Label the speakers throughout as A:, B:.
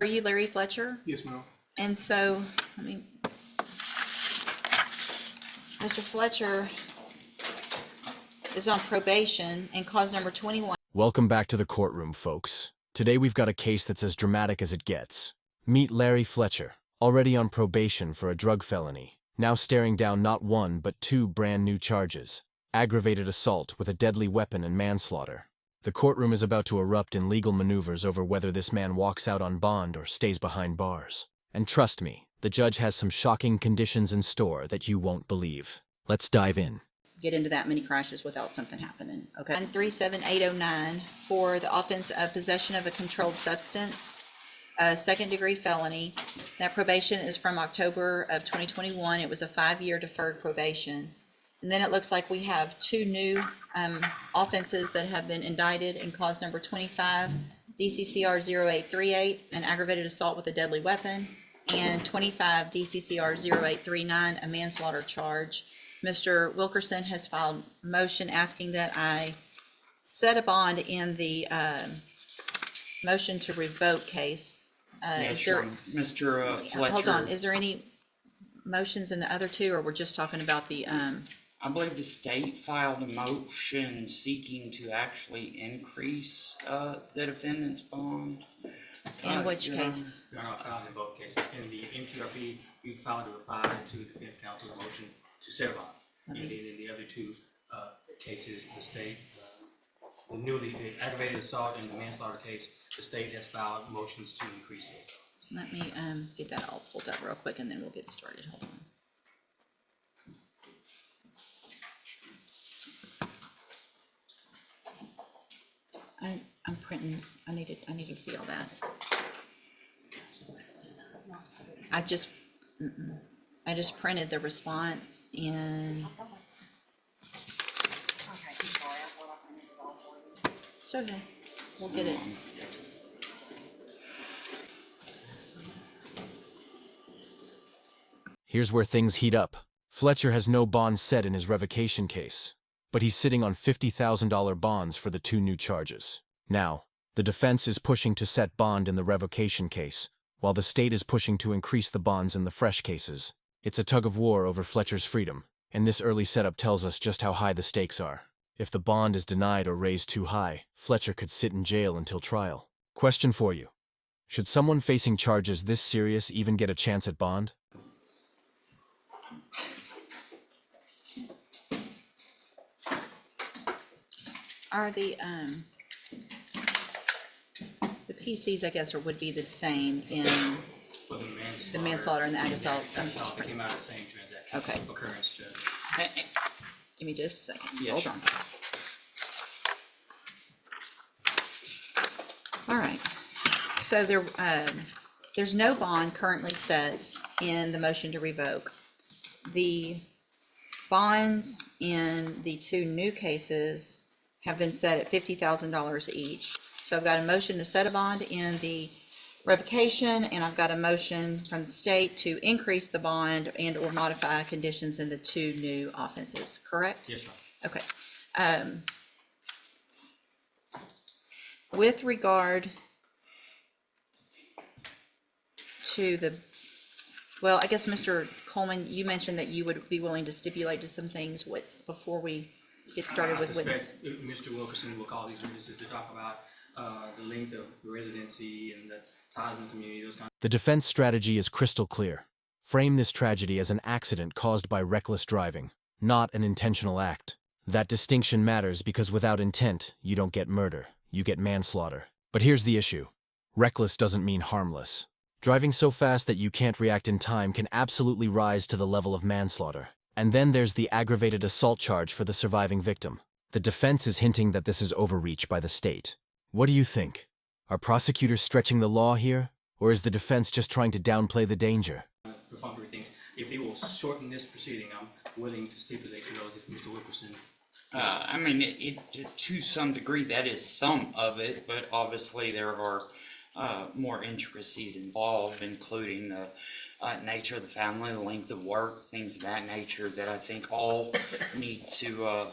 A: Are you Larry Fletcher?
B: Yes, ma'am.
A: And so, Mr. Fletcher is on probation and cause number 21.
C: Welcome back to the courtroom, folks. Today we've got a case that's as dramatic as it gets. Meet Larry Fletcher, already on probation for a drug felony, now staring down not one but two brand new charges: aggravated assault with a deadly weapon and manslaughter. The courtroom is about to erupt in legal maneuvers over whether this man walks out on bond or stays behind bars. And trust me, the judge has some shocking conditions in store that you won't believe. Let's dive in.
A: Get into that many crashes without something happening. Okay. 37809 for the offense of possession of a controlled substance, a second-degree felony. That probation is from October of 2021. It was a 5-year deferred probation. And then it looks like we have two new offenses that have been indicted in cause number 25, DCCR 0838, an aggravated assault with a deadly weapon, and 25 DCCR 0839, a manslaughter charge. Mr. Wilkerson has filed a motion asking that I set a bond in the motion to revoke case.
D: Yes,
A: Is there,
D: Mr. Fletcher.
A: hold on, is there any motions in the other two, or we're just talking about the,
D: I believe the state filed a motion seeking to actually increase the defendant's bond.
A: in which
D: Your Honor.
A: case?
E: Your Honor, I filed in both cases. In the MQRP, we filed a reply to the defense counsel's motion to set a bond. And then in the other two cases, the state, the aggravated assault and the manslaughter case, the state has filed motions to increase it.
A: Let me get that all pulled up real quick and then we'll get started. Hold on. I'm printing. I need to see all that. I just printed the response in. It's okay. We'll get it.
C: Here's where things heat up. Fletcher has no bond set in his revocation case, but he's sitting on $50,000 bonds for the two new charges. Now, the defense is pushing to set bond in the revocation case, while the state is pushing to increase the bonds in the fresh cases. It's a tug of war over Fletcher's freedom, and this early setup tells us just how high the stakes are. If the bond is denied or raised too high, Fletcher could sit in jail until trial. Question for you. Should someone facing charges this serious even get a chance at bond?
A: Are the PCs, I guess, would be the same in
E: For
A: the manslaughter and the ag assault? So I'm just
E: They came out of the same transaction.
A: Okay.
E: Occurrence, Judge.
A: Give me just a second.
D: Yes,
A: Hold
D: sure.
A: on. All right. So there's no bond currently set in the motion to revoke. The bonds in the two new cases have been set at $50,000 each. So I've got a motion to set a bond in the revocation, and I've got a motion from the state to increase the bond and or modify conditions in the two new offenses, correct?
E: Yes, sir.
A: Okay. With regard to the, well, I guess, Mr. Coleman, you mentioned that you would be willing to stipulate to some things before we get started with witness.
E: I suspect Mr. Wilkerson will call these witnesses to talk about the length of residency and the ties in the community, those kinds.
C: The defense strategy is crystal clear. Frame this tragedy as an accident caused by reckless driving, not an intentional act. That distinction matters because without intent, you don't get murder, you get manslaughter. But here's the issue. Reckless doesn't mean harmless. Driving so fast that you can't react in time can absolutely rise to the level of manslaughter. And then there's the aggravated assault charge for the surviving victim. The defense is hinting that this is overreach by the state. What do you think? Are prosecutors stretching the law here? Or is the defense just trying to downplay the danger?
E: Perfunctory things. If they will shorten this proceeding, I'm willing to stipulate to those if Mr. Wilkerson.
D: I mean, to some degree, that is some of it, but obviously there are more intricacies involved, including the nature of the family, the length of work, things of that nature that I think all need to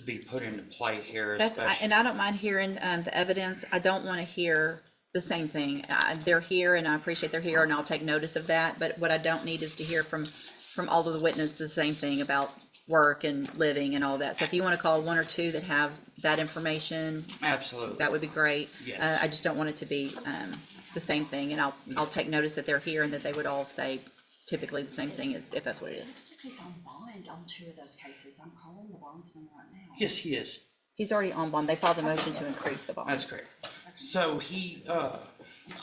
D: be put into play here.
A: And I don't mind hearing the evidence. I don't want to hear the same thing. They're here and I appreciate they're here and I'll take notice of that. But what I don't need is to hear from all of the witnesses the same thing about work and living and all that. So if you want to call one or two that have that information,
D: Absolutely.
A: that would be great.
D: Yes.
A: I just don't want it to be the same thing, and I'll take notice that they're here and that they would all say typically the same thing as if that's what it is.
B: Looks like he's on bond on 2 of those cases. I'm calling the bondsman right now.
D: Yes, he is.
A: He's already on bond. They filed a motion to increase the bond.
D: That's correct. So he,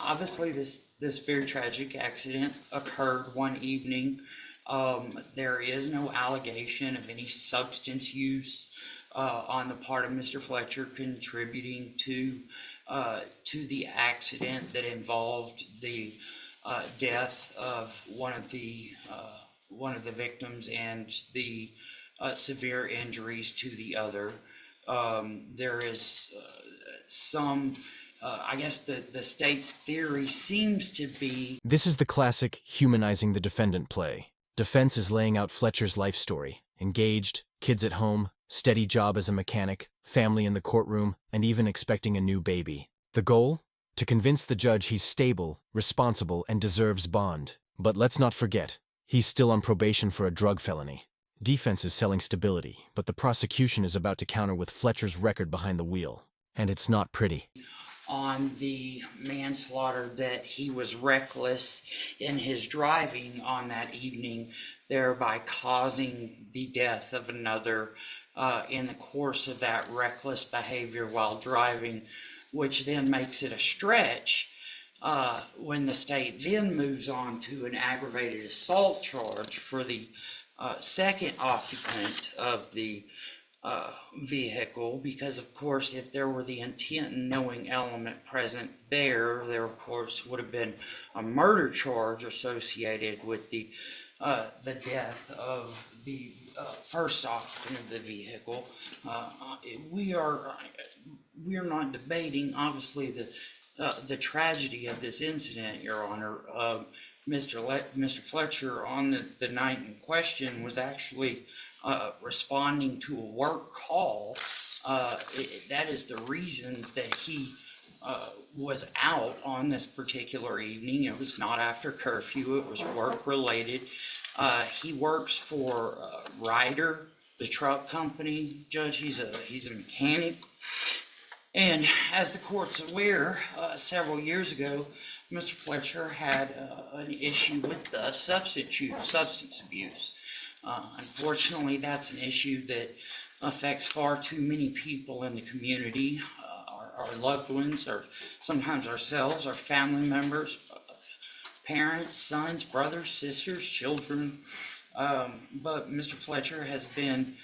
D: obviously this very tragic accident occurred one evening. There is no allegation of any substance use on the part of Mr. Fletcher contributing to the accident that involved the death of one of the victims and the severe injuries to the other. There is some, I guess the state's theory seems to be.
C: This is the classic humanizing the defendant play. Defense is laying out Fletcher's life story. Engaged, kids at home, steady job as a mechanic, family in the courtroom, and even expecting a new baby. The goal? To convince the judge he's stable, responsible, and deserves bond. But let's not forget, he's still on probation for a drug felony. Defense is selling stability, but the prosecution is about to counter with Fletcher's record behind the wheel. And it's not pretty.
D: On the manslaughter that he was reckless in his driving on that evening, thereby causing the death of another in the course of that reckless behavior while driving, which then makes it a stretch when the state then moves on to an aggravated assault charge for the second occupant of the vehicle, because of course if there were the intent and knowing element present there of course would have been a murder charge associated with the death of the first occupant of the vehicle. We are not debating obviously the tragedy of this incident, Your Honor. Mr. Fletcher on the night in question was actually responding to a work call. That is the reason that he was out on this particular evening. It was not after curfew, it was work related. He works for Ryder, the truck company, Judge. He's a mechanic. And as the court's aware, several years ago, Mr. Fletcher had an issue with substance abuse. Unfortunately, that's an issue that affects far too many people in the community, our loved ones, or sometimes ourselves, our family members, parents, sons, brothers, sisters, children. But Mr. Fletcher has been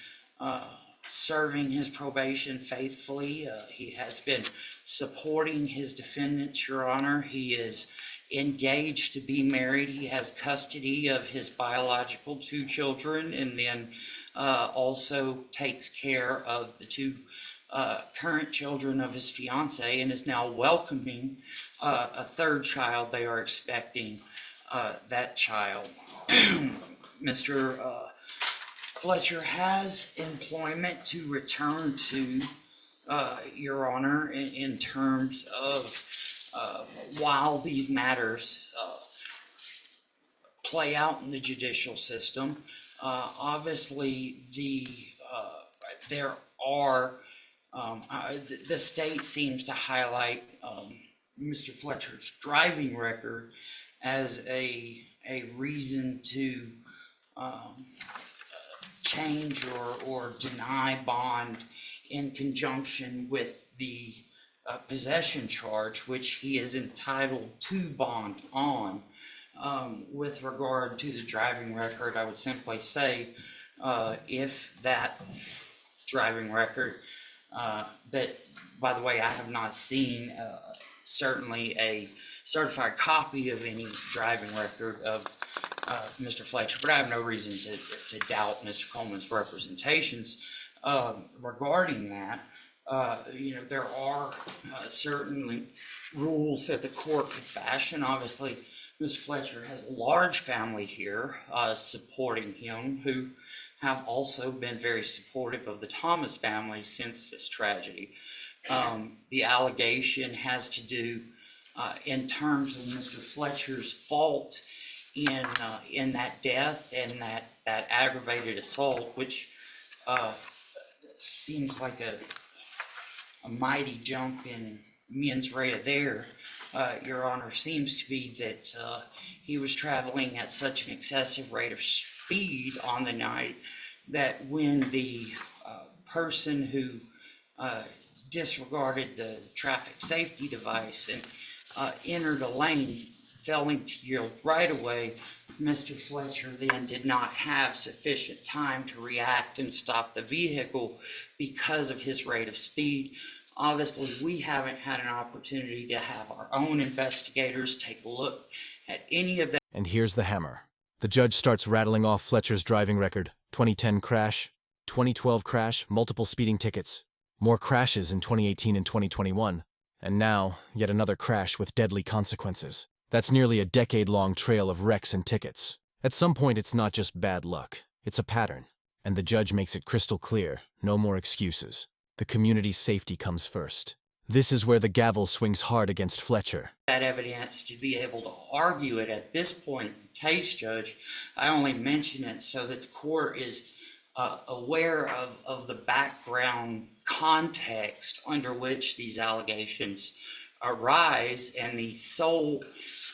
D: serving his probation faithfully. He has been supporting his defendants, Your Honor. He is engaged to be married. He has custody of his biological 2 children, and then also takes care of the 2 current children of his fiance, and is now welcoming a 3rd child. They are expecting that child. Mr. Fletcher has employment to return to, Your Honor, in terms of while these matters play out in the judicial system. Obviously, there are, the state seems to highlight Mr. Fletcher's driving record as a reason to change or deny bond in conjunction with the possession charge, which he is entitled to bond on. With regard to the driving record, I would simply say if that driving record, that, by the way, I have not seen certainly a certified copy of any driving record of Mr. Fletcher, but I have no reason to doubt Mr. Coleman's representations regarding that. There are certainly rules that the court could fashion. Obviously, Mr. Fletcher has a large family here supporting him, who have also been very supportive of the Thomas family since this tragedy. The allegation has to do in terms of Mr. Fletcher's fault in that death and that aggravated assault, which seems like a mighty jump in mens rea there, Your Honor, seems to be that he was traveling at such an excessive rate of speed on the night that when the person who disregarded the traffic safety device and entered a lane, failing to yield right away, Mr. Fletcher then did not have sufficient time to react and stop the vehicle because of his rate of speed. Obviously, we haven't had an opportunity to have our own investigators take a look at any of that.
C: And here's the hammer. The judge starts rattling off Fletcher's driving record: 2010 crash, 2012 crash, multiple speeding tickets, more crashes in 2018 and 2021, and now, yet another crash with deadly consequences. That's nearly a decade-long trail of wrecks and tickets. At some point, it's not just bad luck, it's a pattern. And the judge makes it crystal clear: no more excuses. The community's safety comes first. This is where the gavel swings hard against Fletcher.
D: That evidence to be able to argue it at this point in the case, Judge. I only mention it so that the court is aware of the background context under which these allegations arise, and the sole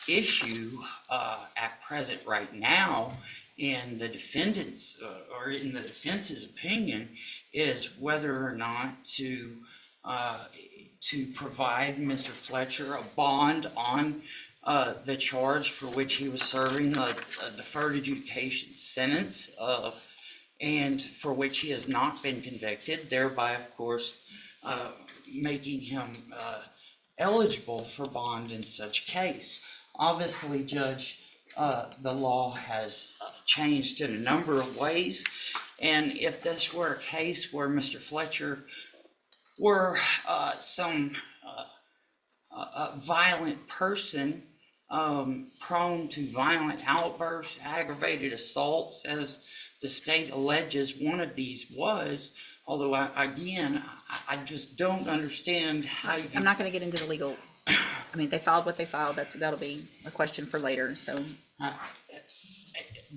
D: issue at present right now in the defendant's or in the defense's opinion is whether or not to provide Mr. Fletcher a bond on the charge for which he was serving a deferred adjudication sentence and for which he has not been convicted, thereby, of course, making him eligible for bond in such case. Obviously, Judge, the law has changed in a number of ways, and if this were a case where Mr. Fletcher were some violent person, prone to violent outbursts, aggravated assaults, as the state alleges one of these was, although I just don't understand how you...
A: I'm not going to get into the legal, I mean, they filed what they filed. That'll be a question for later, so.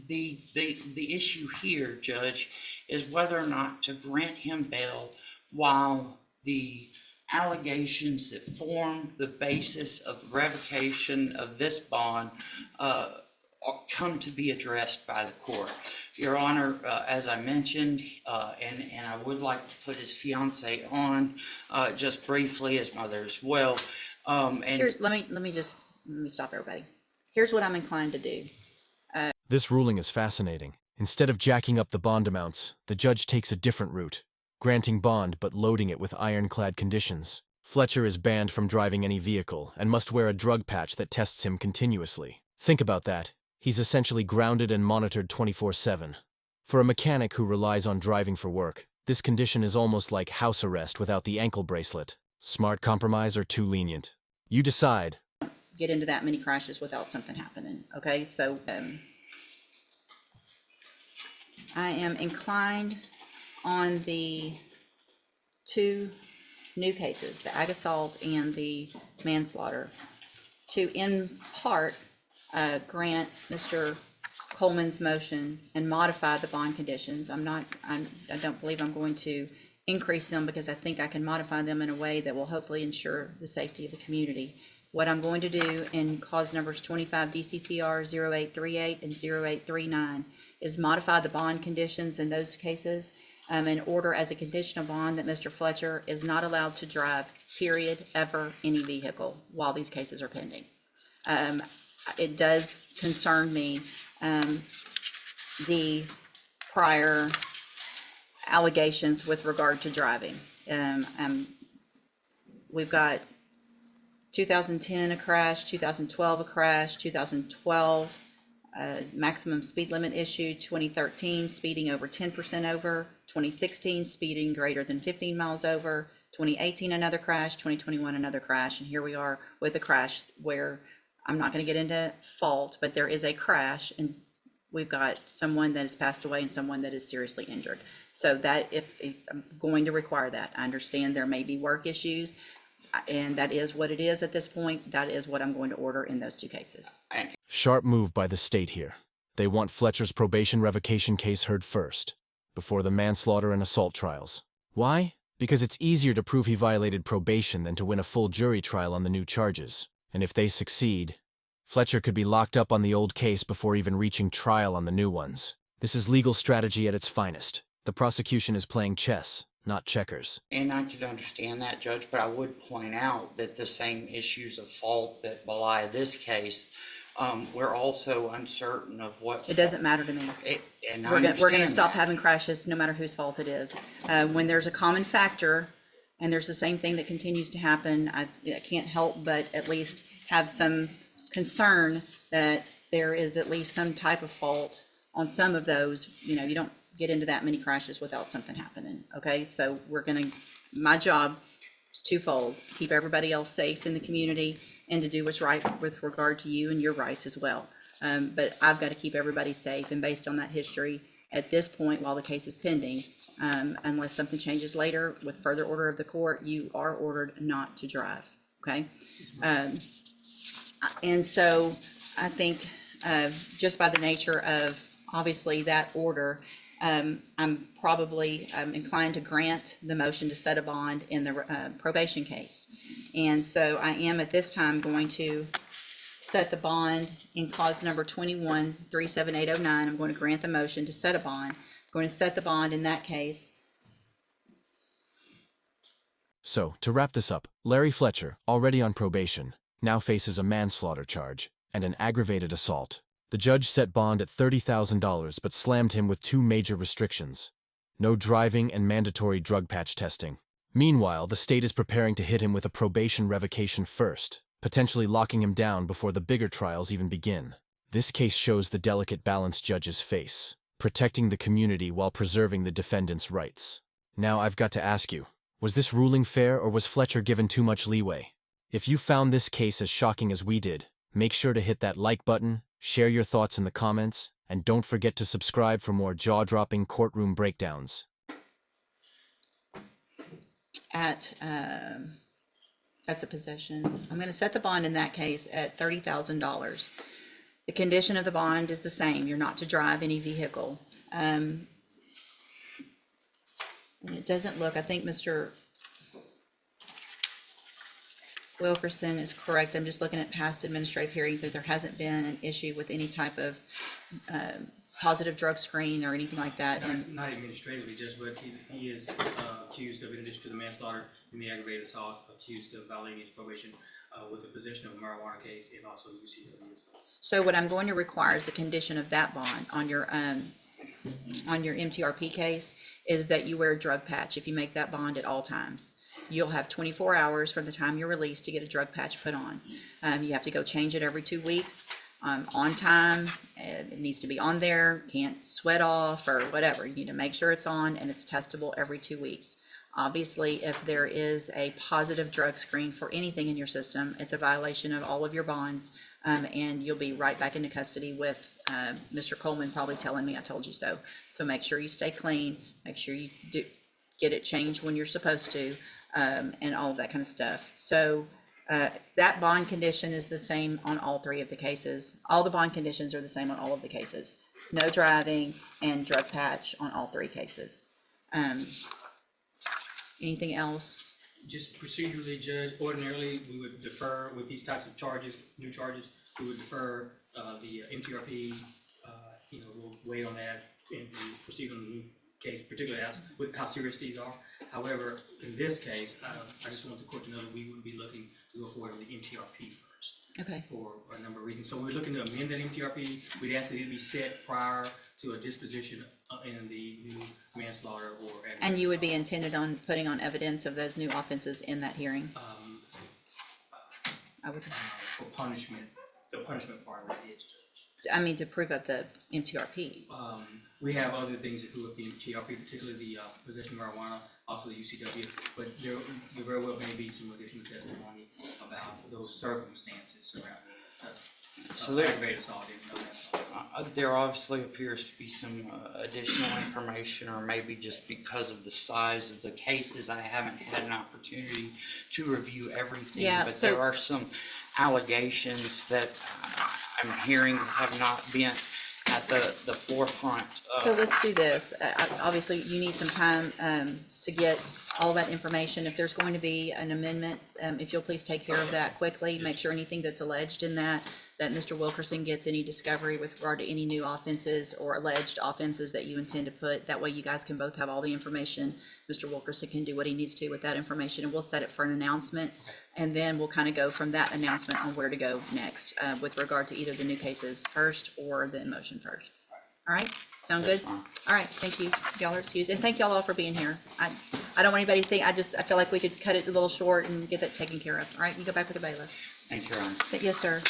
D: The issue here, Judge, is whether or not to grant him bail while the allegations that form the basis of the revocation of this bond come to be addressed by the court. Your Honor, as I mentioned, and I would like to put his fiance on just briefly, his mother as well.
A: Here's, let me stop everybody. Here's what I'm inclined to do.
C: This ruling is fascinating. Instead of jacking up the bond amounts, the judge takes a different route, granting bond but loading it with ironclad conditions. Fletcher is banned from driving any vehicle and must wear a drug patch that tests him continuously. Think about that. He's essentially grounded and monitored 24/7. For a mechanic who relies on driving for work, this condition is almost like house arrest without the ankle bracelet. Smart compromise or too lenient? You decide.
A: Get into that many crashes without something happening, okay? So I am inclined on the two new cases, the ag assault and the manslaughter, to in part grant Mr. Coleman's motion and modify the bond conditions. I don't believe I'm going to increase them because I think I can modify them in a way that will hopefully ensure the safety of the community. What I'm going to do in cause numbers 25 DCCR 0838 and 0839 is modify the bond conditions in those cases in order as a condition of bond that Mr. Fletcher is not allowed to drive, period, ever, any vehicle while these cases are pending. It does concern me, the prior allegations with regard to driving. We've got 2010 a crash, 2012 a crash, 2012 maximum speed limit issued, 2013 speeding over 10% over, 2016 speeding greater than 15 miles over, 2018 another crash, 2021 another crash, and here we are with a crash where I'm not going to get into fault, but there is a crash and we've got someone that has passed away and someone that is seriously injured. So that if I'm going to require that, I understand there may be work issues. And that is what it is at this point. That is what I'm going to order in those two cases.
C: Sharp move by the state here. They want Fletcher's probation revocation case heard first, before the manslaughter and assault trials. Why? Because it's easier to prove he violated probation than to win a full jury trial on the new charges. And if they succeed, Fletcher could be locked up on the old case before even reaching trial on the new ones. This is legal strategy at its finest. The prosecution is playing chess, not checkers.
D: And I could understand that, Judge, but I would point out that the same issues of fault that belie this case, we're also uncertain of what.
A: It doesn't matter to me.
D: And I
A: We're going to
D: understand
A: stop
D: that.
A: having crashes no matter whose fault it is. When there's a common factor and there's the same thing that continues to happen, I can't help but at least have some concern that there is at least some type of fault on some of those. You know, you don't get into that many crashes without something happening. Okay, so my job is twofold: keep everybody else safe in the community and to do what's right with regard to you and your rights as well. But I've got to keep everybody safe, and based on that history at this point, while the case is pending, unless something changes later with further order of the court, you are ordered not to drive. Okay. And so I think just by the nature of obviously that order, I'm probably inclined to grant the motion to set a bond in the probation case. And so I am at this time going to set the bond in cause number 21-37809. I'm going to grant the motion to set a bond. I'm going to set the bond in that case.
C: So, to wrap this up, Larry Fletcher, already on probation, now faces a manslaughter charge and an aggravated assault. The judge set bond at $30,000 but slammed him with two major restrictions: no driving and mandatory drug patch testing. Meanwhile, the state is preparing to hit him with a probation revocation first, potentially locking him down before the bigger trials even begin. This case shows the delicate balance judges face, protecting the community while preserving the defendant's rights. Now I've got to ask you, was this ruling fair, or was Fletcher given too much leeway? If you found this case as shocking as we did, make sure to hit that like button, share your thoughts in the comments, and don't forget to subscribe for more jaw-dropping courtroom breakdowns.
A: That's a possession. I'm going to set the bond in that case at $30,000. The condition of the bond is the same. You're not to drive any vehicle. And it doesn't look, I think Mr. Wilkerson is correct. I'm just looking at past administrative hearings that there hasn't been an issue with any type of positive drug screen or anything like that. And
E: Not administratively, just but he is accused of, in addition to the manslaughter and the aggravated assault, accused of violating his probation with the possession of a marijuana case and also UCW as well.
A: so what I'm going to require is the condition of that bond on your MTRP case is that you wear a drug patch if you make that bond at all times. You'll have 24 hours from the time you're released to get a drug patch put on. You have to go change it every 2 weeks, on time. It needs to be on there, can't sweat off or whatever. You need to make sure it's on, and it's testable every 2 weeks. Obviously, if there is a positive drug screen for anything in your system, it's a violation of all of your bonds, and you'll be right back into custody with Mr. Coleman probably telling me I told you so. So make sure you stay clean, make sure you do get it changed when you're supposed to, and all of that kind of stuff. So that bond condition is the same on all three of the cases. All the bond conditions are the same on all of the cases. No driving and drug patch on all three cases. Anything else?
E: Just procedurally, Judge, ordinarily, we would defer with these types of charges, new charges, we would defer the MTRP, we'll wait on that and proceed on the new case, particularly with how serious these are. However, in this case, I just want the court to know that we would be looking to go forward with the MTRP first.
A: Okay.
E: For a number of reasons. So we're looking to amend that MTRP. We'd ask that it be set prior to a disposition in the new manslaughter or aggravated
A: And you would be
E: assault.
A: intended on putting on evidence of those new offenses in that hearing? I would,
E: For punishment, the punishment part of it is, Judge.
A: I mean, to prove up the MTRP.
E: We have other things that prove up the MTRP, particularly the possession of marijuana, also the UCW, but there very well may be some additional testimony about those circumstances surrounding
D: So there-
E: aggravated assault and no manslaughter.
D: there obviously appears to be some additional information, or maybe just because of the size of the cases, I haven't had an opportunity to review everything.
A: Yeah,
D: But
A: so-
D: there are some allegations that I'm hearing have not been at the forefront.
A: So let's do this. Obviously, you need some time to get all that information. If there's going to be an amendment, if you'll please take care of that quickly, make sure anything that's alleged in that Mr. Wilkerson gets any discovery with regard to any new offenses or alleged offenses that you intend to put. That way you guys can both have all the information. Mr. Wilkerson can do what he needs to with that information, and we'll set it for an announcement. And then we'll kind of go from that announcement on where to go next with regard to either the new cases first or the motion first. All right, sound good? All right, thank you. Y'all are excused, and thank y'all all for being here. I don't want anybody to think, I feel like we could cut it a little short and get that taken care of. All right, you go back with the bailiff.
D: Thank you, Your Honor.
A: Yes, sir.